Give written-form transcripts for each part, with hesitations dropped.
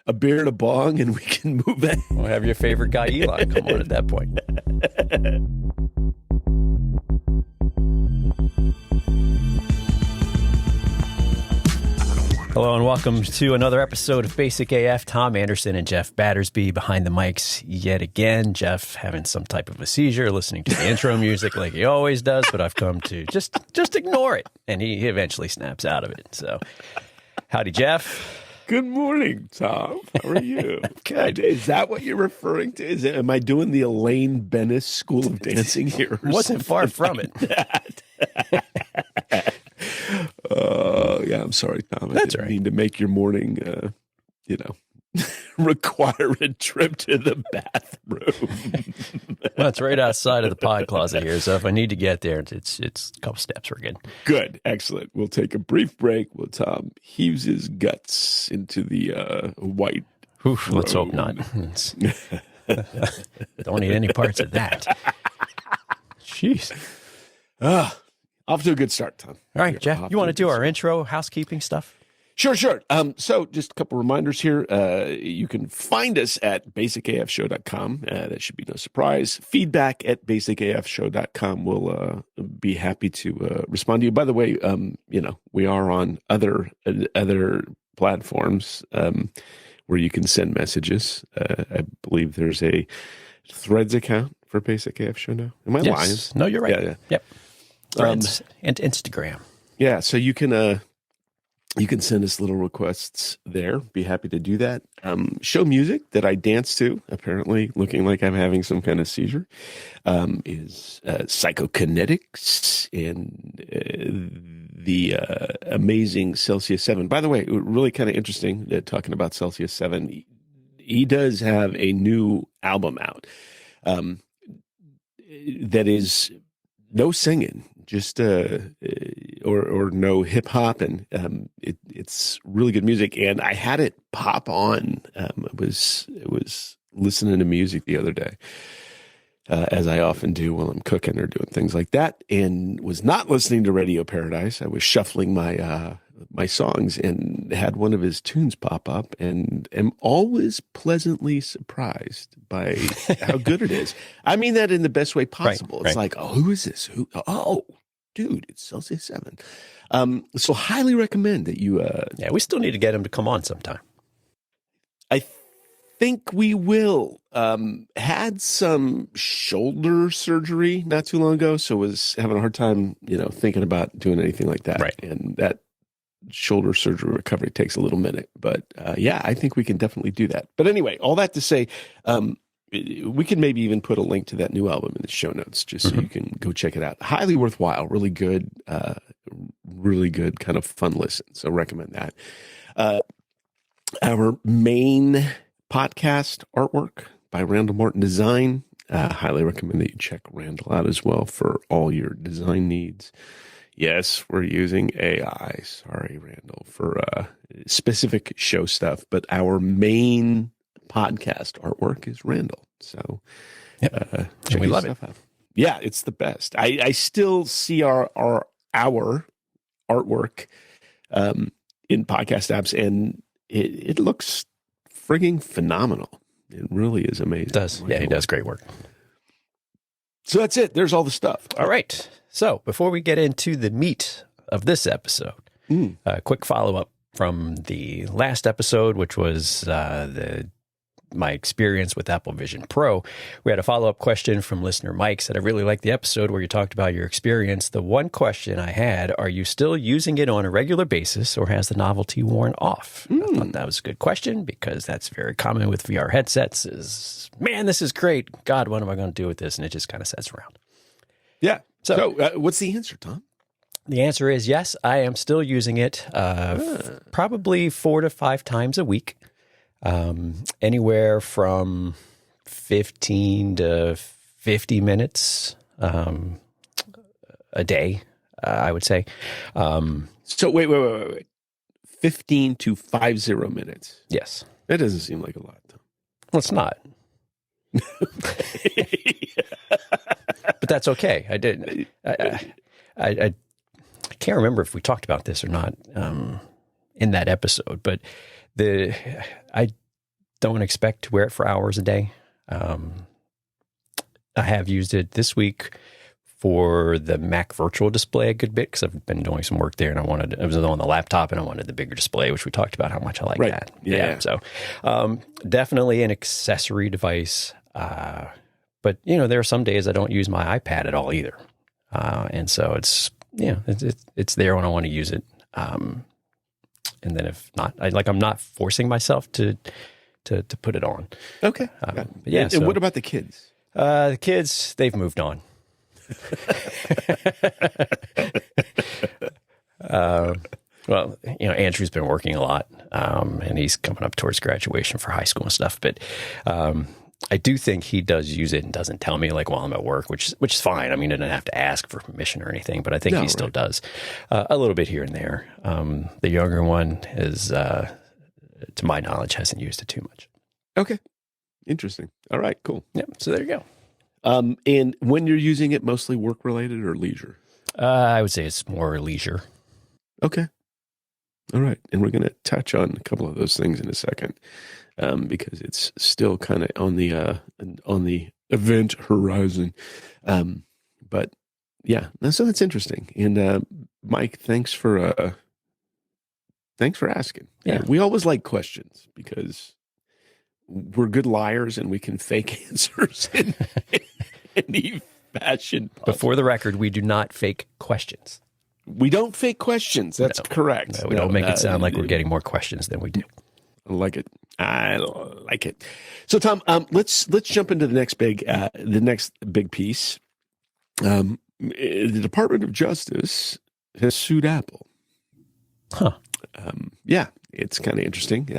a beer and a bong, and we can move in. We'll have your favorite guy, Elon, come on at that point. Hello and welcome to another episode of Basic AF. Tom Anderson and Jeff Battersby behind the mics yet again. Jeff having some type of a seizure, listening to the intro music like he always does, but I've come to just ignore it, and he eventually snaps out of it. So, howdy, Jeff. Good morning, Tom. How are you? Good. Is that what you're referring to? Am I doing the Elaine Bennis School of Dancing here? Wasn't far from it. Yeah, I'm sorry, Tom. That's I didn't right. mean to make your morning, require a trip to the bathroom. Well, it's right outside of the pod closet here, so if I need to get there, it's a couple steps. We're good. Good. Excellent. We'll take a brief break while Tom heaves his guts into the white Oof, let's hope robe. not. Don't need any parts of that. Jeez. Off to a good start, Tom. All right, Jeff, you want to do our intro housekeeping stuff? Sure. So just a couple reminders here. You can find us at basicafshow.com. That should be no surprise. Feedback at basicafshow.com. We'll be happy to respond to you. By the way, we are on other platforms where you can send messages. I believe there's a Threads account for Basic AF Show now. Am I lying? No, you're right. Yeah. Yep. Threads and Instagram. Yeah, so you can send us little requests there. Be happy to do that. Show music that I dance to, apparently looking like I'm having some kind of seizure, is Psychokinetics and the amazing Celsius 7. By the way, really kind of interesting talking about Celsius 7. He does have a new album out that is no singing. Just or no hip hop, and it's really good music. And I had it pop on. I was listening to music the other day, as I often do while I'm cooking or doing things like that, and was not listening to Radio Paradise. I was shuffling my songs and had one of his tunes pop up, and am always pleasantly surprised by how good it is. I mean that in the best way possible. Right. It's like, oh, who is this? Oh, dude, it's Celsius 7. So highly recommend that you. Yeah, we still need to get him to come on sometime. I think we will. Had some shoulder surgery not too long ago, so was having a hard time, thinking about doing anything like that. Right. And that shoulder surgery recovery takes a little minute, but yeah, I think we can definitely do that. But anyway, all that to say, we can maybe even put a link to that new album in the show notes, just so you can go check it out. Highly worthwhile, really good kind of fun listen. So recommend that. Our main podcast artwork by Randall Martin Design. Highly recommend that you check Randall out as well for all your design needs. Yes, we're using AI. Sorry, Randall, for specific show stuff, but our main podcast artwork is Randall. So Yep. check We his love stuff out. Yeah, it's the best. I still see our artwork in podcast apps, and it looks frigging phenomenal. It really is amazing. It does. Yeah, he does great work. So that's it. There's all the stuff. All right. So before we get into the meat of this episode, a quick follow-up from the last episode, which was my experience with Apple Vision Pro. We had a follow-up question from listener Mike, said, I really liked the episode where you talked about your experience. The one question I had, are you still using it on a regular basis, or has the novelty worn off? I thought that was a good question, because that's very common with VR headsets is, man, this is great. God, what am I going to do with this? And it just kind of sits around. Yeah. So what's the answer, Tom? The answer is yes, I am still using it probably 4 to 5 times a week. Anywhere from 15 to 50 minutes a day, I would say. So wait. 15 to 50 minutes. Yes. That doesn't seem like a lot, Tom. Well, it's not. But that's okay. I didn't. I can't remember if we talked about this or not in that episode, but I don't expect to wear it for hours a day. I have used it this week for the Mac virtual display a good bit because I've been doing some work there, and it was on the laptop, and I wanted the bigger display, which we talked about how much I like that. Yeah. So definitely an accessory device. But there are some days I don't use my iPad at all either, and so it's there when I want to use it. And then if not, I'm not forcing myself to put it on. Okay. And what about the kids? The kids, they've moved on. Well, Andrew's been working a lot, and he's coming up towards graduation for high school and stuff. But I do think he does use it and doesn't tell me while I'm at work, which is fine. I mean, I didn't have to ask for permission or anything, but I think he still does a little bit here and there. The younger one is, to my knowledge, hasn't used it too much. Okay. Interesting. All right, cool. Yeah. So there you go. And when you're using it, mostly work related or leisure? I would say it's more leisure. Okay. All right. And we're going to touch on a couple of those things in a second, because it's still kind of on the event horizon. But yeah, so that's interesting. And Mike, thanks for asking. Yeah. We always like questions because we're good liars and we can fake answers in any fashion possible. Before the record, we do not fake questions. We don't fake questions. That's correct. No, we don't make it sound like we're getting more questions than we do. I like it. I like it. So, Tom, let's jump into the next big piece. The Department of Justice has sued Apple. Huh. Yeah, it's kind of interesting.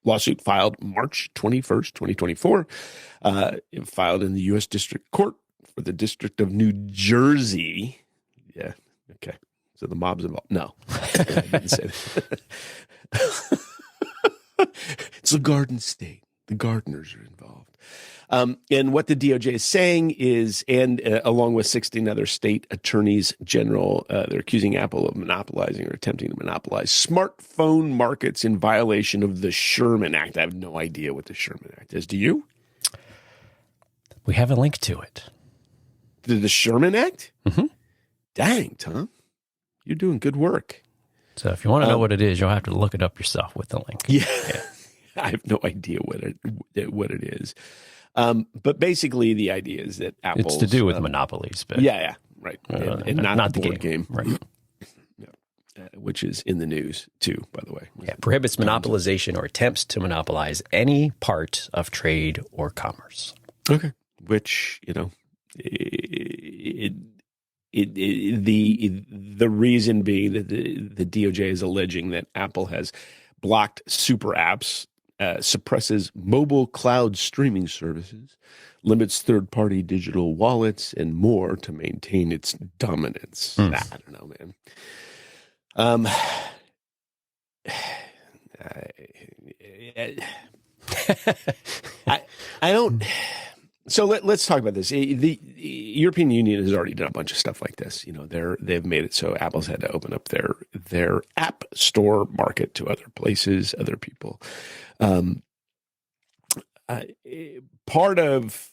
Lawsuit filed March 21st, 2024, filed in the U.S. District Court for the District of New Jersey. Yeah, okay. So the mob's involved. No, I didn't say that. It's the Garden State. The gardeners are involved. And what the DOJ is saying is, along with 16 other state attorneys general, they're accusing Apple of monopolizing or attempting to monopolize smartphone markets in violation of the Sherman Act. I have no idea what the Sherman Act is. Do you? We have a link to it. The Sherman Act? Mm-hmm. Dang, Tom. You're doing good work. So if you want to know what it is, you'll have to look it up yourself with the link. Yeah. I have no idea what it is. But basically, the idea is that Apple. It's to do with monopolies. But, yeah, right. And not the board game. Right. No. Which is in the news, too, by the way. Yeah, prohibits monopolization or attempts to monopolize any part of trade or commerce. Okay. Which, the reason being that the DOJ is alleging that Apple has blocked super apps, suppresses mobile cloud streaming services, limits third-party digital wallets, and more to maintain its dominance. I don't know, man. I don't. So let's talk about this. The European Union has already done a bunch of stuff like this. They've made it so Apple's had to open up their app store market to other places, other people. Part of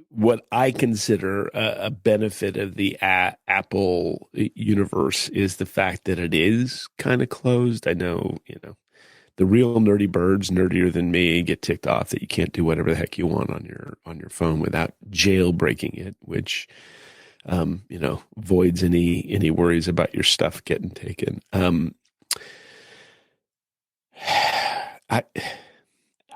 what I consider a benefit of the Apple universe is the fact that it is kind of closed. I know, the real nerdy birds, nerdier than me, get ticked off that you can't do whatever the heck you want on your phone without jailbreaking it, which voids any worries about your stuff getting taken.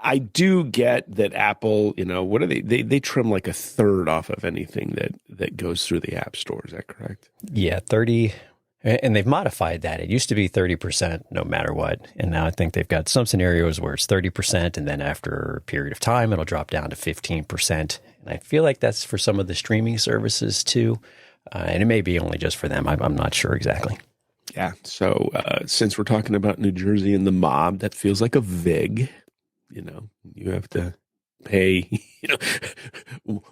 I do get that Apple, what are they trim like a third off of anything that goes through the app store. Is that correct? Yeah, 30. And they've modified that. It used to be 30% no matter what. And now I think they've got some scenarios where it's 30%. And then after a period of time, it'll drop down to 15%. And I feel like that's for some of the streaming services too. And it may be only just for them. I'm not sure exactly. Yeah. So since we're talking about New Jersey and the mob, that feels like a VIG. You have to pay,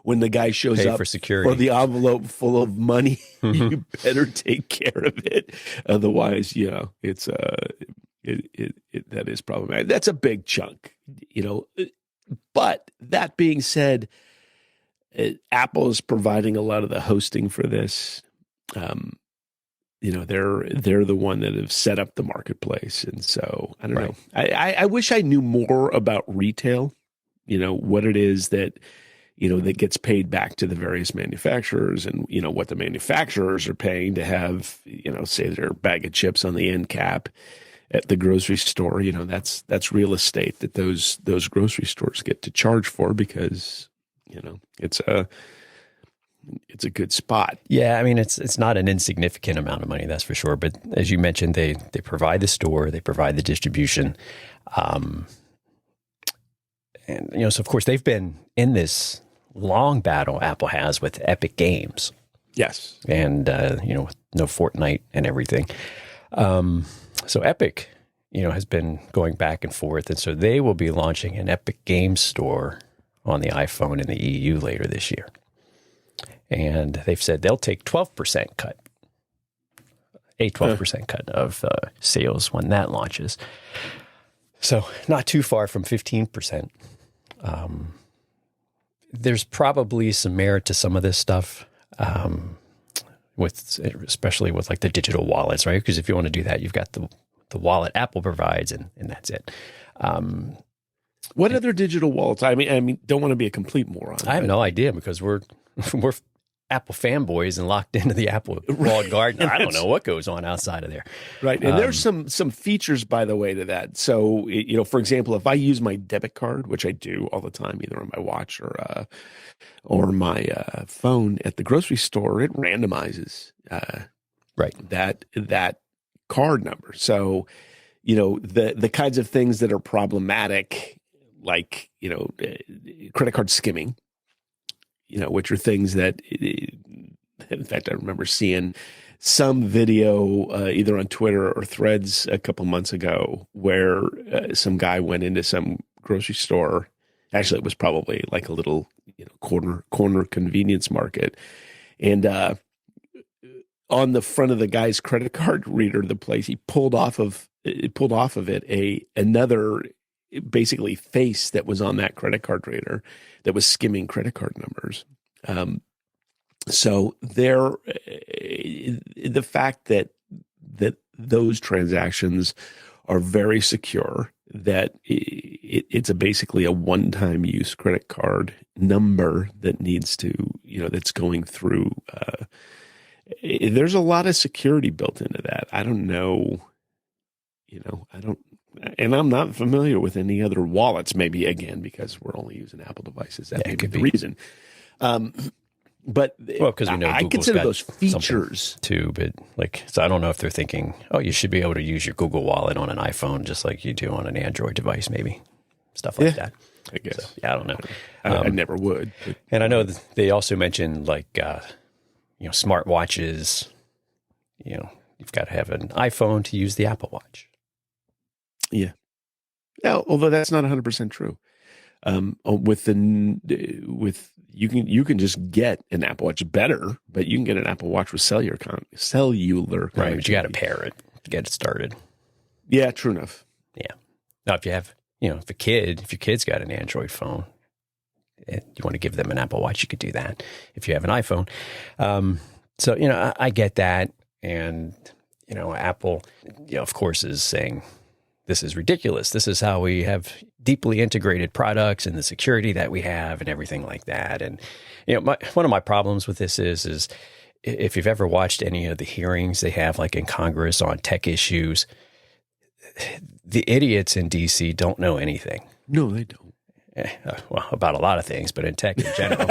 when the guy shows up for security or the envelope full of money, you better take care of it. Otherwise, it's that is problematic. That's a big chunk, you know, but that being said, Apple is providing a lot of the hosting for this. You know, they're the one that have set up the marketplace, and so I don't know. I wish I knew more about retail. You know, what it is that, you know, that gets paid back to the various manufacturers, and, you know, what the manufacturers are paying to have, you know, say their bag of chips on the end cap at the grocery store. You know, that's real estate that those grocery stores get to charge for, because, you know, it's a good spot. Yeah, I mean, it's not an insignificant amount of money, that's for sure. But as you mentioned, they provide the store, they provide the distribution. And, you know, so of course they've been in this long battle Apple has with Epic Games. Yes. And, you know, with no Fortnite and everything. So Epic, you know, has been going back and forth. And so they will be launching an Epic Games store on the iPhone in the EU later this year. And they've said they'll take 12% cut, a 12% cut of sales when that launches. So not too far from 15%. There's probably some merit to some of this stuff, especially with like the digital wallets, right? Because if you want to do that, you've got the wallet Apple provides, and that's it. What other digital wallets? I mean, don't want to be a complete moron. I have no idea, because we're Apple fanboys and locked into the Apple walled garden. I don't know what goes on outside of there. Right. And there's some features, by the way, to that. So, you know, for example, if I use my debit card, which I do all the time, either on my watch or my phone at the grocery store, it randomizes that card number. So, you know, the kinds of things that are problematic, like, you know, credit card skimming, you know, which are things that, in fact, I remember seeing some video either on Twitter or Threads a couple months ago where some guy went into some grocery store. Actually, it was probably like a little, you know, corner convenience market, and on the front of the guy's credit card reader, the place, he pulled off of it another basically face that was on that credit card reader that was skimming credit card numbers. So the fact that those transactions are very secure, that it's basically a one-time use credit card number that needs to, you know, that's going through. There's a lot of security built into that. I don't know, you know, and I'm not familiar with any other wallets, maybe again, because we're only using Apple devices. That may be the reason. But because we know I consider those features too, but like, so I don't know if they're thinking, oh, you should be able to use your Google Wallet on an iPhone just like you do on an Android device, maybe stuff like that. I guess. So, yeah, I don't know. I never would. But. And I know they also mentioned like, you know, smartwatches. You know, you've got to have an iPhone to use the Apple Watch. Yeah. Yeah, although that's not 100% true. You can just get an Apple Watch better, but you can get an Apple Watch with cellular right, but you got to pair it to get it started. Yeah, true enough. Yeah. Now, if you have, you know, if your kid's got an Android phone, and you want to give them an Apple Watch, you could do that. If you have an iPhone, so you know, I get that, and you know, Apple, you know, of course, is saying, this is ridiculous. This is how we have deeply integrated products and the security that we have and everything like that. And, you know, one of my problems with this is if you've ever watched any of the hearings they have like in Congress on tech issues, the idiots in DC don't know anything. No, they don't. Well, about a lot of things, but in tech in general.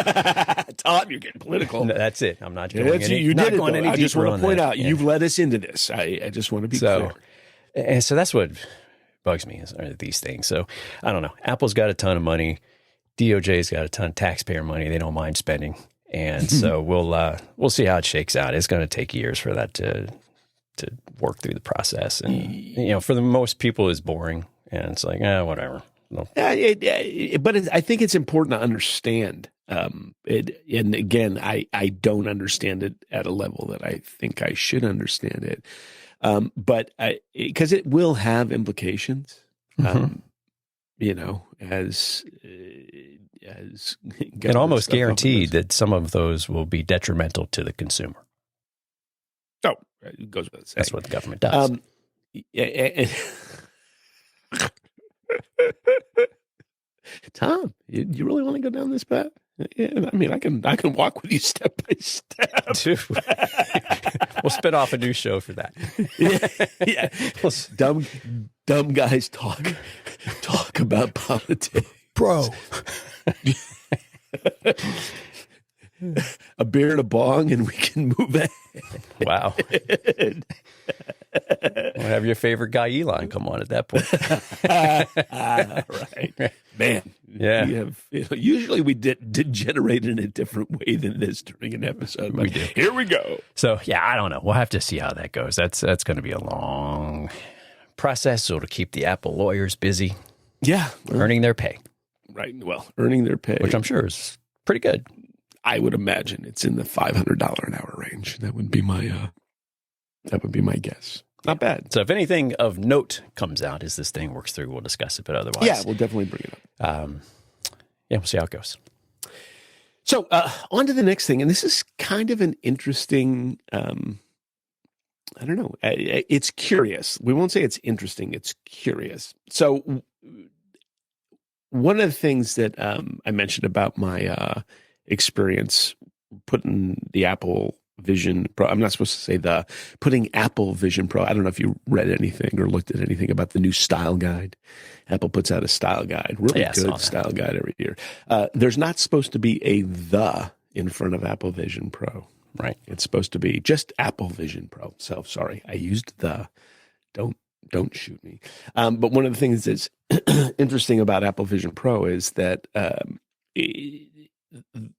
Todd, you're getting political. No, that's it. I'm not doing any. You did it. I just want to point out, you've led us into this. I just want to be clear. And so that's what bugs me are these things. So I don't know. Apple's got a ton of money. DOJ's got a ton of taxpayer money. They don't mind spending. And so we'll see how it shakes out. It's going to take years for that to work through the process. And, you know, for the most people it's boring and it's like, whatever. No. But I think it's important to understand. And again, I don't understand it at a level that I think I should understand it. But because it will have implications. as and almost guaranteed that some of those will be detrimental to the consumer. Oh, it goes without saying. That's what the government does. Tom, you really want to go down this path? Yeah, I mean, I can walk with you step by step. Dude, we'll spin off a new show for that. Yeah. Dumb guys talk about politics, bro. A beer and a bong, and we can move ahead. Wow. We'll have your favorite guy, Elon, come on at that point. Right. Man. Yeah. Usually we degenerate in a different way than this during an episode. But we do. Here we go. So, yeah, I don't know. We'll have to see how that goes. That's going to be a long process. So to keep the Apple lawyers busy. Yeah. Earning their pay. Right. Well, earning their pay. Which I'm sure is pretty good. I would imagine it's in the $500 an hour range. That would be my guess. Not bad. So if anything of note comes out as this thing works through, we'll discuss it. But otherwise, yeah, we'll definitely bring it up. Yeah, we'll see how it goes. So on to the next thing, and this is kind of an interesting. I don't know. It's curious. We won't say it's interesting. It's curious. So one of the things that I mentioned about my experience putting the Apple Vision Pro. I'm not supposed to say putting Apple Vision Pro. I don't know if you read anything or looked at anything about the new style guide. Apple puts out a style guide, really good style guide every year. There's not supposed to be a "the" in front of Apple Vision Pro. Right. It's supposed to be just Apple Vision Pro. So sorry, I used "the." Don't shoot me. But one of the things that's interesting about Apple Vision Pro is that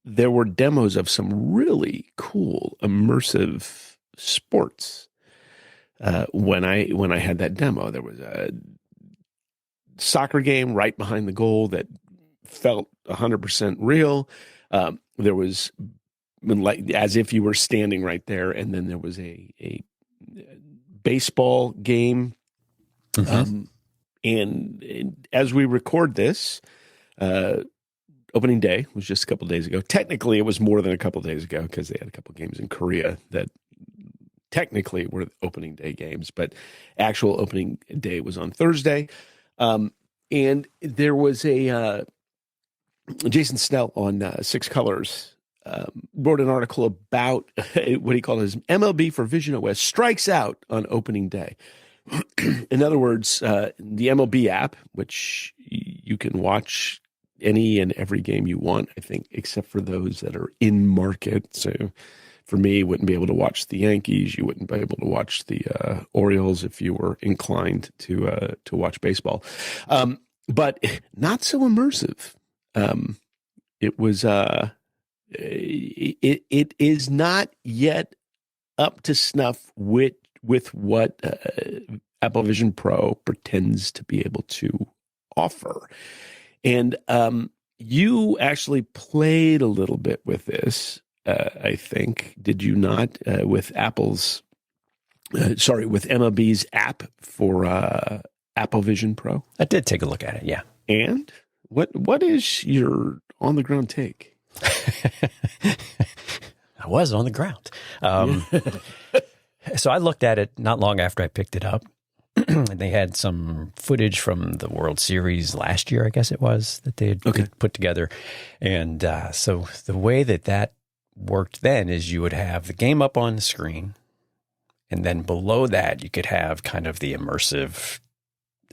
there were demos of some really cool immersive sports. When I had that demo, there was a soccer game right behind the goal that felt 100% real. There was like as if you were standing right there, and then there was a baseball game. Mm-hmm. And as we record this, opening day was just a couple of days ago. Technically, it was more than a couple of days ago because they had a couple of games in Korea that technically were opening day games, but actual opening day was on Thursday. And there was a Jason Snell on Six Colors wrote an article about what he called his MLB for visionOS strikes out on opening day. In other words, the MLB app, which you can watch any and every game you want, I think, except for those that are in market. So for me, you wouldn't be able to watch the Yankees. You wouldn't be able to watch the Orioles if you were inclined to watch baseball. But not so immersive. It was it is not yet up to snuff with what Apple Vision Pro pretends to be able to offer. And you actually played a little bit with this, I think, did you not? With with MLB's app for Apple Vision Pro. I did take a look at it, yeah. And what is your on the ground take? I was on the ground. So I looked at it not long after I picked it up. They had some footage from the World Series last year, I guess it was, that they had put together. And so the way that worked then is you would have the game up on the screen, and then below that you could have kind of the immersive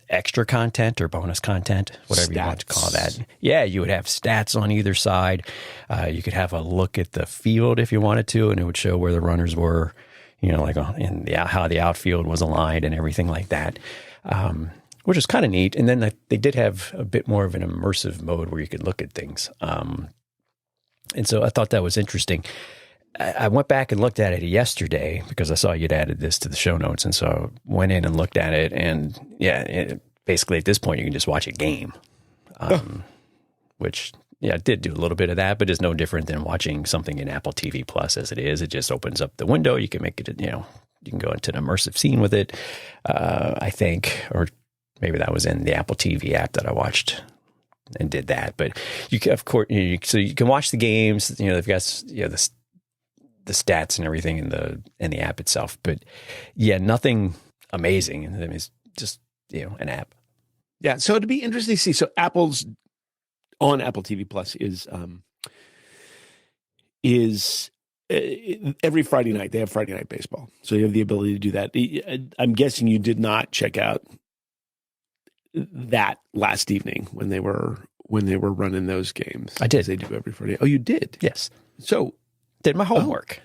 extra content or bonus content, whatever you want to call that. Yeah, you would have stats on either side. You could have a look at the field if you wanted to, and it would show where the runners were. Like how the outfield was aligned and everything like that, which is kind of neat. And then they did have a bit more of an immersive mode where you could look at things. And so I thought that was interesting. I went back and looked at it yesterday because I saw you'd added this to the show notes. And so I went in and looked at it. And basically at this point, you can just watch a game, which... Yeah, it did do a little bit of that, but it's no different than watching something in Apple TV Plus as it is. It just opens up the window. You can make it, you can go into an immersive scene with it, I think, or maybe that was in the Apple TV app that I watched and did that. But you can, of course, so you can watch the games. They've got the stats and everything in the app itself. But yeah, nothing amazing. I mean, it's just an app. Yeah, so it'd be interesting to see. So Apple's on Apple TV Plus is every Friday night. They have Friday Night Baseball, so you have the ability to do that. I'm guessing you did not check out that last evening when they were running those games. I did. They do every Friday. Oh, you did? Yes. So did my homework.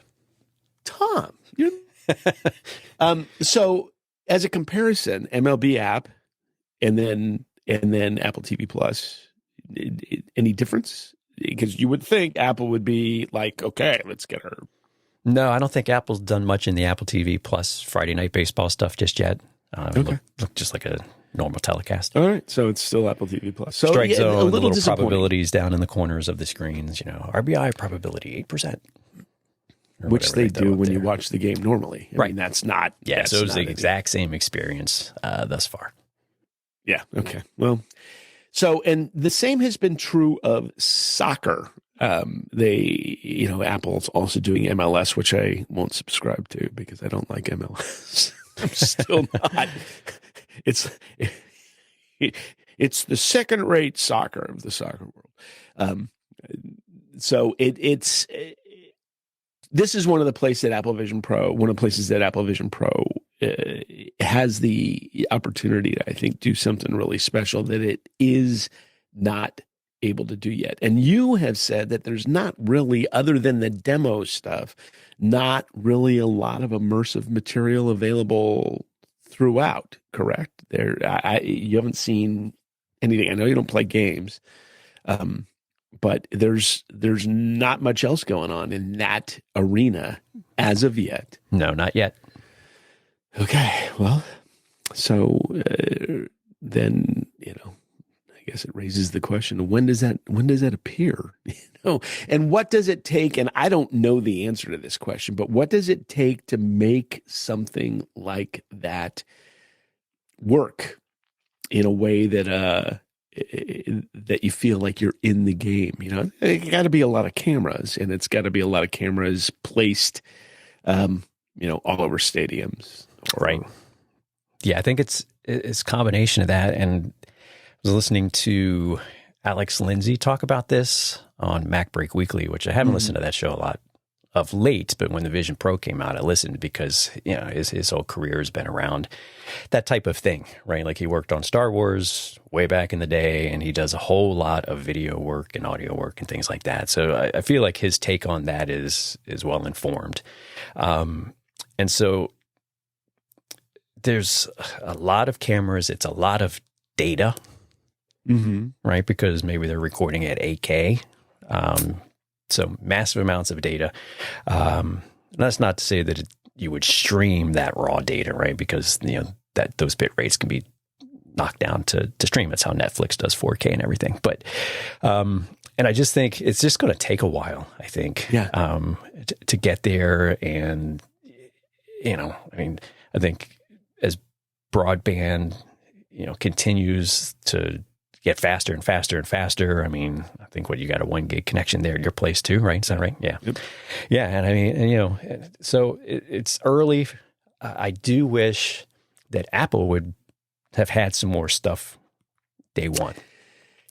Tom, so as a comparison, MLB app and then Apple TV Plus, any difference? Because you would think Apple would be like, okay, let's get her. No, I don't think Apple's done much in the Apple TV Plus Friday Night Baseball stuff just yet. Okay. Look just like a normal telecast. All right, so it's still Apple TV Plus. So strike zone, a little probabilities down in the corners of the screens. RBI probability 8%, which they do when you watch the game normally. I mean, that's not. Yeah, so it was the exact same experience thus far. Yeah. Okay. Well, so and the same has been true of soccer. Apple's also doing MLS, which I won't subscribe to because I don't like MLS. I'm still not. It's the second-rate soccer of the soccer world. So it's this is one of the places that Apple Vision Pro has the opportunity to, I think, do something really special that it is not able to do yet. And you have said that there's not really, other than the demo stuff, not really a lot of immersive material available throughout, correct? You haven't seen anything. I know you don't play games, but there's not much else going on in that arena as of yet. No, not yet. Okay, well, so then I guess it raises the question: when does that appear? And what does it take? And I don't know the answer to this question, but what does it take to make something like that work in a way that that you feel like you're in the game? It got to be a lot of cameras, and it's got to be a lot of cameras placed, all over stadiums. Right. Yeah, I think it's a combination of that. And I was listening to Alex Lindsay talk about this on Mac Break Weekly, which I haven't listened to that show a lot of late, but when the Vision Pro came out, I listened because, his whole career has been around that type of thing, right? Like he worked on Star Wars way back in the day, and he does a whole lot of video work and audio work and things like that. So I feel like his take on that is well informed. And so there's a lot of cameras. It's a lot of data, right? Because maybe they're recording at 8K. So massive amounts of data. That's not to say that you would stream that raw data, right? Because, that those bit rates can be knocked down to stream. That's how Netflix does 4K and everything. But, and I just think it's just going to take a while, I think, to get there. And, I think as broadband, continues to get faster and faster and faster. I mean, I think you got a 1 gig connection there at your place too, right? Is that right? Yeah. Yep. Yeah. And I mean, so it's early. I do wish that Apple would have had some more stuff day one.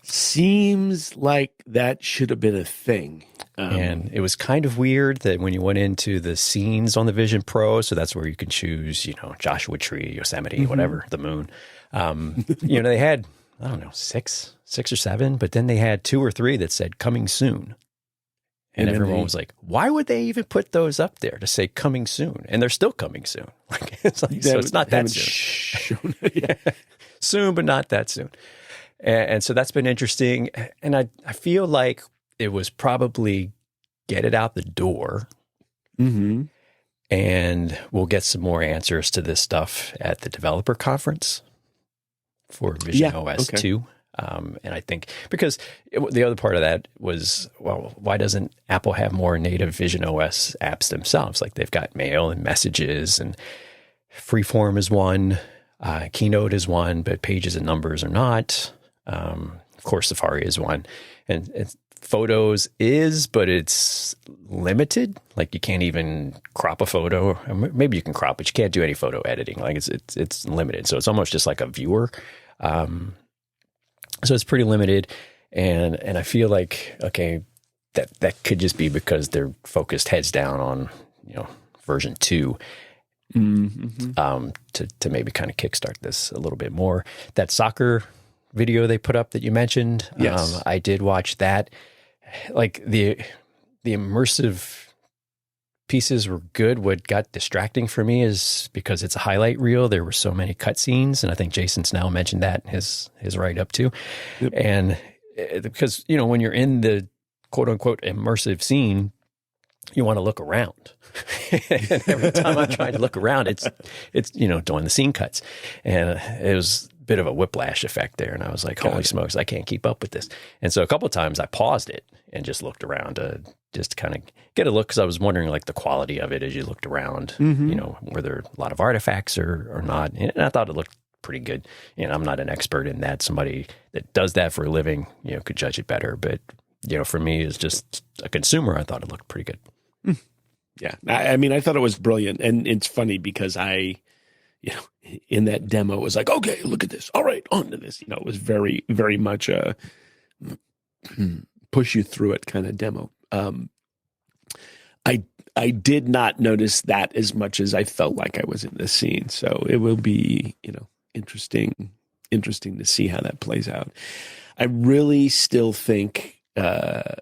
Seems like that should have been a thing. And it was kind of weird that when you went into the scenes on the Vision Pro, so that's where you can choose, Joshua Tree, Yosemite, whatever, the moon. They had, I don't know, six or seven, but then they had 2 or 3 that said coming soon. And everyone was like, why would they even put those up there to say coming soon? And they're still coming soon. So it's not that soon. Soon, but not that soon. And so that's been interesting. And I feel like it was probably get it out the door. And we'll get some more answers to this stuff at the developer conference for visionOS 2. And I think because the other part of that was, well, why doesn't Apple have more native visionOS apps themselves? Like they've got mail and messages, and Freeform is one. Keynote is one, but Pages and Numbers are not. Of course, Safari is one. And Photos is, but it's limited. Like you can't even crop a photo. Maybe you can crop, but you can't do any photo editing. Like it's limited. So it's almost just like a viewer. So it's pretty limited. And I feel like, okay, that could just be because they're focused heads down on, version 2. To maybe kind of kickstart this a little bit more. That soccer video they put up that you mentioned, yes, I did watch that. Like the immersive pieces were good. What got distracting for me is because it's a highlight reel. There were so many cutscenes, and I think Jason Snell mentioned that in his write-up too. Yep. And because when you're in the quote unquote immersive scene, you want to look around. And every time I'm trying to look around, it's doing the scene cuts. And it was a bit of a whiplash effect there. And I was like, holy smokes, I can't keep up with this. And so a couple of times I paused it and just looked around to just kind of get a look, because I was wondering like the quality of it as you looked around, were there a lot of artifacts or not? And I thought it looked pretty good. I'm not an expert in that. Somebody that does that for a living, could judge it better. But, for me as just a consumer, I thought it looked pretty good. Yeah. I mean, I thought it was brilliant. And it's funny because in that demo, it was like, okay, look at this. All right, on to this. It was very, very much a push you through it kind of demo. I did not notice that as much as I felt like I was in this scene. So it will be, interesting to see how that plays out. I really still think the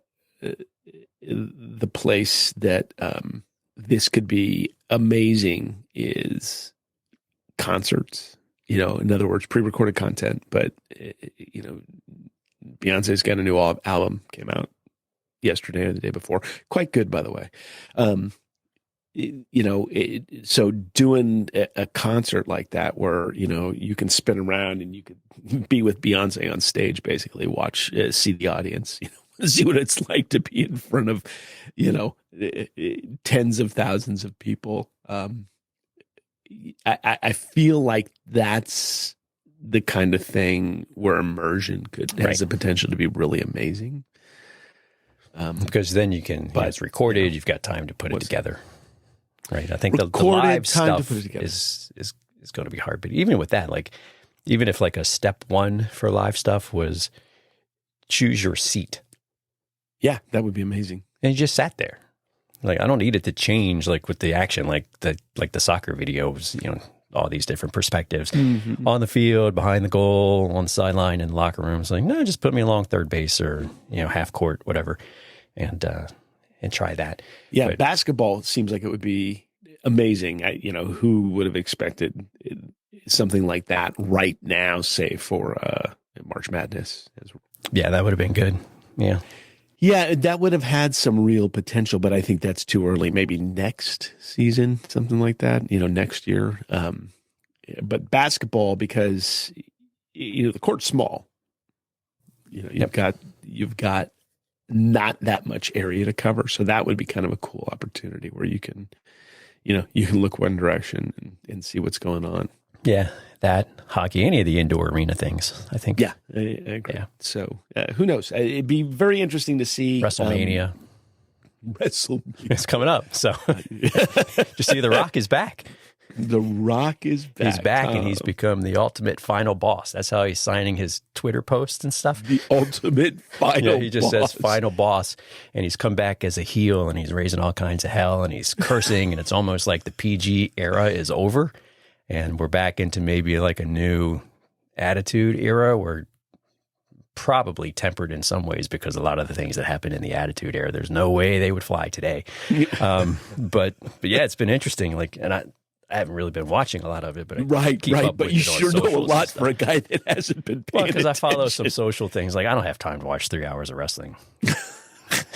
place that this could be amazing is concerts. In other words, pre-recorded content. But Beyonce's got a new album, came out yesterday or the day before. Quite good, by the way. So doing a concert like that where, you can spin around and you could be with Beyonce on stage, basically see the audience, see what it's like to be in front of, tens of thousands of people. I feel like that's the kind of thing where immersion has the potential to be really amazing. Because then you can, it's recorded, you've got time to put it together. Right. I think the live stuff is going to be hard. But even with that, like, even if like a step one for live stuff was choose your seat. Yeah, that would be amazing. And you just sat there. Like, I don't need it to change, like with the action, like the soccer videos, all these different perspectives on the field, behind the goal, on the sideline, in the locker room. It's like, no, just put me along third base or, half court, whatever. And try that. Yeah, but basketball seems like it would be amazing. Who would have expected something like that right now, say for March Madness? Yeah, that would have been good. Yeah. Yeah, that would have had some real potential, but I think that's too early. Maybe next season, something like that, next year. But basketball, because, the court's small. You've got not that much area to cover. So that would be kind of a cool opportunity where you can, you can look one direction and see what's going on. Yeah. That, hockey, any of the indoor arena things, I think. Yeah, I agree. Yeah. So who knows? It'd be very interesting to see. WrestleMania. WrestleMania. It's coming up. So just see The Rock is back. The Rock is back. He's back, and he's become the ultimate final boss. That's how he's signing his Twitter posts and stuff. The ultimate final boss. He just says final boss, and he's come back as a heel, and he's raising all kinds of hell, and he's cursing, and it's almost like the PG era is over, and we're back into maybe like a new attitude era where probably tempered in some ways because a lot of the things that happened in the attitude era, there's no way they would fly today. But yeah, it's been interesting. Like, and I haven't really been watching a lot of it, but I keep up but with you it on sure know a socials lot and stuff. for a guy that hasn't been paying Because I follow attention. some social things. Like, I don't have time to watch 3 hours of wrestling.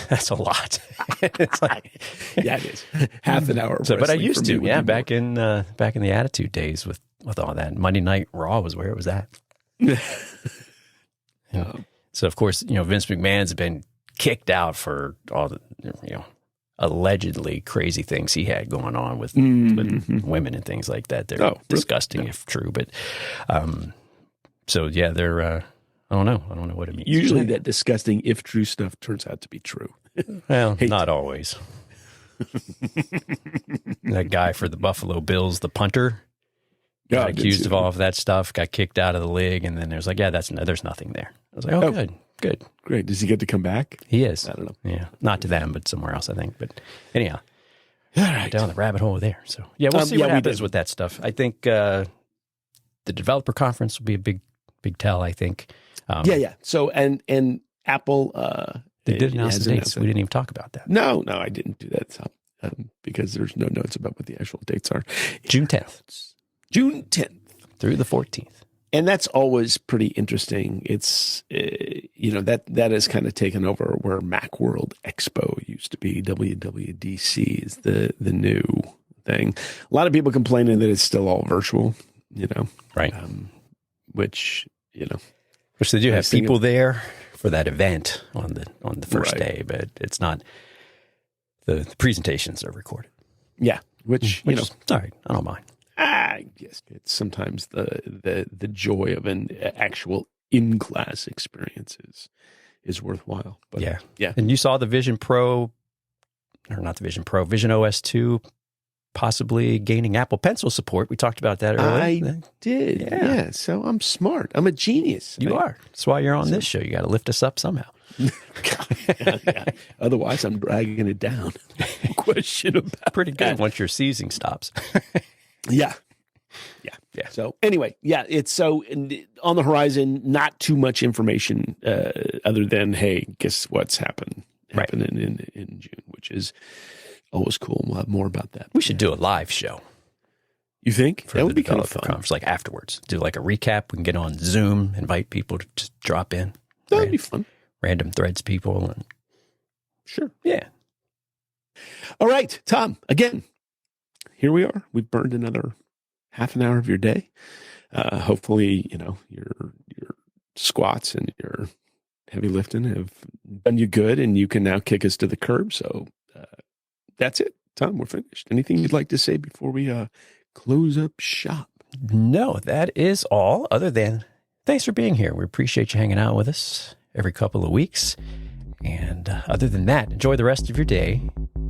That's a lot. It's like, yeah, it is. Half an hour. Of but I wrestling used for to, me would yeah, be back in the Attitude days with all that. Monday Night Raw was where it was at. So of course, Vince McMahon's been kicked out for all the, allegedly crazy things he had going on with women and things like that. They're disgusting if true, but so yeah, they're I don't know what it means. Usually that disgusting if true stuff turns out to be true. Well, not always. That guy for the Buffalo Bills, the punter, got accused of all of that stuff, got kicked out of the league, and then there's like, there's nothing there. I was like, good. Great. Does he get to come back? He is. I don't know. Yeah. Not to them, but somewhere else, I think. But anyhow, all right. Down the rabbit hole there. So yeah, we'll see what happens with that stuff. I think the developer conference will be a big tell, I think. Yeah. So, and Apple, they did announce the dates. We didn't even talk about that. No, I didn't do that. So, because there's no notes about what the actual dates are. June 10th. June 10th. Through the 14th. And that's always pretty interesting. It's, that has kind of taken over where Macworld Expo used to be. WWDC is the new thing. A lot of people complaining that it's still all virtual, Right. Which they do have people there for that event on the first day, but it's not, the presentations are recorded. Yeah. Which is all right. I don't mind. I guess it's sometimes the joy of an actual in-class experience is worthwhile. But yeah. And you saw the Vision Pro, or not the Vision Pro, visionOS 2 possibly gaining Apple Pencil support. We talked about that earlier. I did. Yeah. So I'm smart. I'm a genius. You are. That's why you're on this show. You got to lift us up somehow. Yeah. Otherwise, I'm dragging it down. No question about pretty good once your seizing stops. Yeah. So anyway, it's so on the horizon, not too much information other than, hey, guess what's happening in June, which is always cool. We'll have more about that. We should do a live show. You think? That would be kind of fun. Conference, like afterwards. Do like a recap. We can get on Zoom, invite people to just drop in. That would be fun. Random Threads people. Sure. Yeah. All right, Tom, again, here we are. We've burned another half an hour of your day. Hopefully, your squats and your heavy lifting have done you good, and you can now kick us to the curb. So that's it, Tom. We're finished. Anything you'd like to say before we close up shop? No, that is all. Other than thanks for being here. We appreciate you hanging out with us every couple of weeks. And other than that, enjoy the rest of your day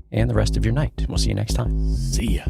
and the rest of your night. We'll see you next time. See ya.